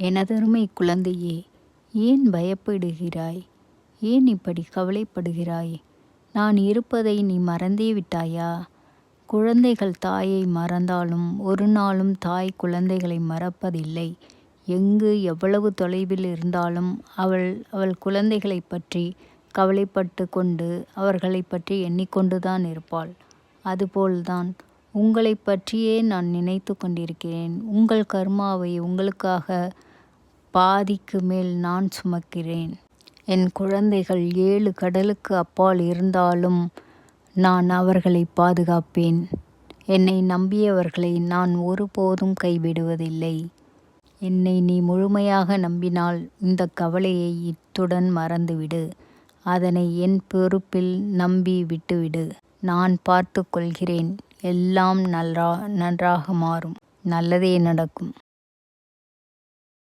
எனதருமை குழந்தையே, ஏன் பயப்படுகிறாய்? ஏன் இப்படி கவலைப்படுகிறாய்? நான் இருப்பதை நீ மறந்தே விட்டாயா? குழந்தைகள் தாயை மறந்தாலும் ஒரு நாளும் தாய் குழந்தைகளை மறப்பதில்லை. எங்கு எவ்வளவு தொலைவில் இருந்தாலும் அவள் அவள் குழந்தைகளைப் பற்றி கவலைப்பட்டு கொண்டு அவர்களைப் பற்றி எண்ணிக்கொண்டுதான் இருப்பாள். அதுபோல்தான் உங்களைப் பற்றியே நான் நினைத்து கொண்டிருக்கிறேன். உங்கள் கர்மாவை உங்களுக்காக பாதிக்கு மேல் நான் சுமக்கிறேன். என் குழந்தைகள் 7 கடலுக்கு அப்பால் இருந்தாலும் நான் அவர்களை பாதுகாப்பேன். என்னை நம்பியவர்களை நான் ஒருபோதும் கைவிடுவதில்லை. என்னை நீ முழுமையாக நம்பினால் இந்த கவலையை இத்துடன் மறந்துவிடு. அதனை என் பொறுப்பில் நம்பி விட்டுவிடு. நான் பார்த்து கொள்கிறேன். எல்லாம் நன்றாக மாறும். நல்லதே நடக்கும்.